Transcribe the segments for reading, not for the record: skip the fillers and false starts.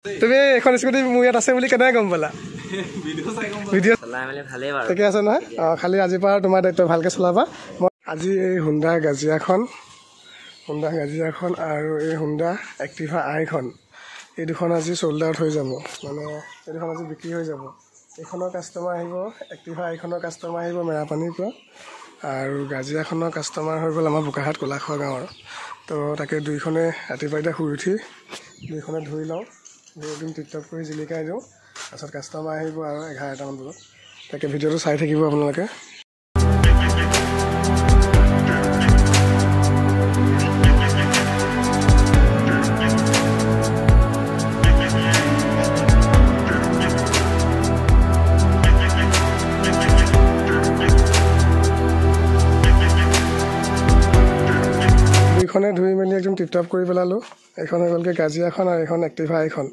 তুমি এখন স্কুটি মোৰ ইয়াত আছে বুলি কেনেকৈ গম পালা? ভিডিঅ' চলাই মেলি ভালেই বাৰু। ঠিকে আছে নহয়? খালি আজিৰ পৰা তোমাৰ দায়িত্ব ভালকৈ চলাবা। মই আজি এই হুণ্ডা গাজিয়াখন আৰু এই হুণ্ডা এক্টিভা আইখন এই দুখন আজি চ'ল্ড আউট হৈ যাব, মানে এই দুখন আজি বিক্ৰী হৈ যাব। এইখনৰ কাষ্টমাৰ আহিব, এক্টিভা আইখনৰ কাষ্টমাৰ আহিব মেৰাপানীৰ পৰা, আৰু গাজিয়াখনৰ কাষ্টমাৰ হৈ গ'ল আমাৰ বোকাহাট কলাখোৱা গাঁৱৰ। তো তাকে দুইখনে ৰাতিপুৱা এতিয়া শুই উঠি দুইখনে ধুই লওঁ, দুদিন টিপটপ কৰি জিলিকাই দিওঁ, তাৰপিছত কাষ্টমাৰ আহিব আৰু 11টামান বজাত। তাকে ভিডিঅ'টো চাই থাকিব আপোনালোকে। দুইখনে ধুই মেলি একদম টিপটপ কৰি পেলালোঁ। এইখন হৈ গ'লগৈ গাজিয়াখন আৰু এইখন এক্টিভা আইখন।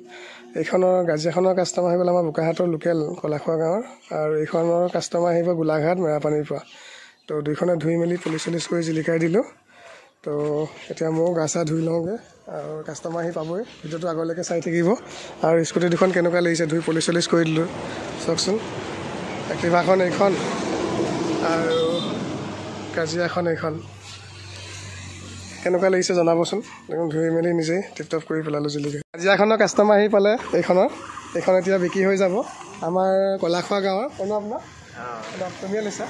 এইখনৰ গাজিয়াখনৰ কাষ্টমাৰ হৈ গ'ল আমাৰ বোকাহাটৰ লোকেল কলাখোৱা গাঁৱৰ, আৰু এইখনৰ কাষ্টমাৰ আহিব গোলাঘাট মেৰাপানীৰ পৰা। তো দুইখনে ধুই মেলি পুলিচ কৰি জিলিকাই দিলোঁ। তো এতিয়া ময়ো গা চা ধুই লওঁগৈ, আৰু কাষ্টমাৰ আহি পাবই। ভিডিঅ'টো আগলৈকে চাই থাকিব। আৰু স্কুটি দুখন কেনেকুৱা লাগিছে ধুই পুলিচ কৰি দিলোঁ চাওকচোন। এক্টিভাখন এইখন আৰু গাজিয়াখন এইখন কেনেকুৱা লাগিছে জনাবচোন। ধুই মেলি নিজেই টিপটপ কৰি পেলালোঁ জিলিকাই। গাজিয়াখনৰ কাষ্টমাৰ আহি পালে এইখন এতিয়া বিক্ৰী হৈ যাব আমাৰ কলাখোৱা গাঁৱৰ। কোনো আপোনাৰ তুমিয়ে লৈছা?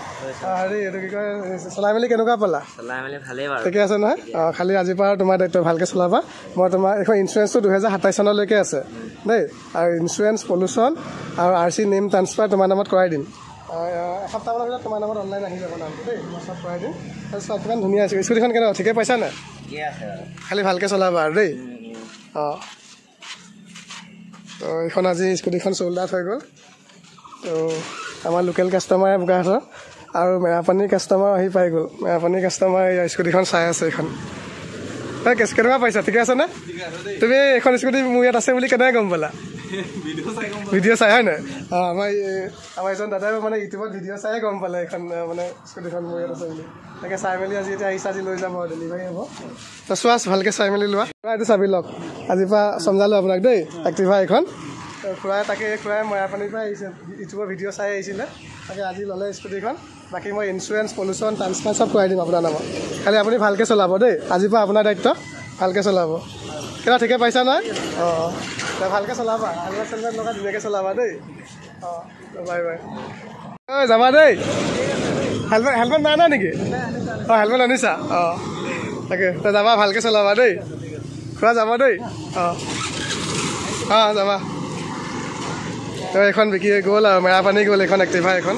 হেৰি এইটো কি কয়, চলাই মেলি কেনেকুৱা পালা? চলাই মেলি ভালেই বাৰু। ঠিকে আছে নহয়? খালি আজিৰ পৰা তোমাৰ দায়িত্ব ভালকৈ চলাবা। মই তোমাৰ এইখন ইঞ্চুৰেঞ্চটো 2027 চনলৈকে আছে দেই, আৰু ইঞ্চুৰেঞ্চ পলিউশ্যন আৰু RC নেম ট্ৰান্সফাৰ তোমাৰ নামত কৰাই দিম। এসপ্তাহমানৰ ভিতৰত তোমাৰ নামত অনলাইন আহি যাব নামটো দেই, মই চব কৰাই দিম। তাৰপিছত কিমান ধুনীয়া আছে স্কুটিখন, কেনেকুৱা ঠিকে পাইছা নাই? ঠিকে আছে বাৰু, খালি ভালকৈ চলাবা আৰু দেই। তো এইখন আজি স্কুটিখন চ'ল্ড আউট হৈ গ'ল। তো আমাৰ লোকেল কাষ্টমাৰে বোকাহাটৰ আৰু মেৰাপানীৰ কাষ্টমাৰ আহি পাই গ'ল। মেৰাপানীৰ কাষ্টমাৰ এই স্কুটিখন চাই আছে। এইখন কেনেকুৱা পাইছা? ঠিকে আছে নে? তুমি এইখন স্কুটি মোৰ ইয়াত আছে বুলি কেনেকৈ গম পালা? ভিডিঅ' চাই হয় নাই? আমাৰ এজন দাদাই মানে ইউটিউবত ভিডিঅ' চাই গম পালে এইখন মানে স্কুটিখন মোৰ ইয়াত আছে বুলি। তাকে চাই মেলি আজি এতিয়া আহিছে, আজি লৈ যাব আৰু ডেলিভাৰী হ'ব। তো চোৱা ভালকৈ চাই মেলি লোৱা। এইটো চাবি লওক, আজিৰ পৰা চমজালোঁ আপোনাক দেই এক্টিভা এইখন। খুৰাই মেৰাপানীৰ পৰা আহিছে, ইউটিউবৰ ভিডিঅ' চাই আহিছিলে, তাকে আজি ল'লে স্কুটিখন। বাকী মই ইঞ্চুৰেঞ্চ পলিউশ্যন ট্ৰান্সফাৰ চব কৰাই দিম আপোনাৰ নামত। খালি আপুনি ভালকৈ চলাব দেই, আজিৰ পৰা আপোনাৰ দায়িত্ব ভালকৈ চলাব। কেনেকুৱা ঠিকে পাইছা নহয়? ভালকৈ চলাবা, হেলমেট লগাই ধুনীয়াকৈ চলাবা দেই। Bye bye. যাবা দেই। হেলমেট নাই নাই নেকি? হেলমেট আনিছা? তাকে যাবা, ভালকৈ চলাবা দেই। খুৰা যাবা দেই। যাবা। তো এইখন বিক্ৰী গ'ল আৰু মেৰাপানী গ'ল এইখন এক্টিভা এখন।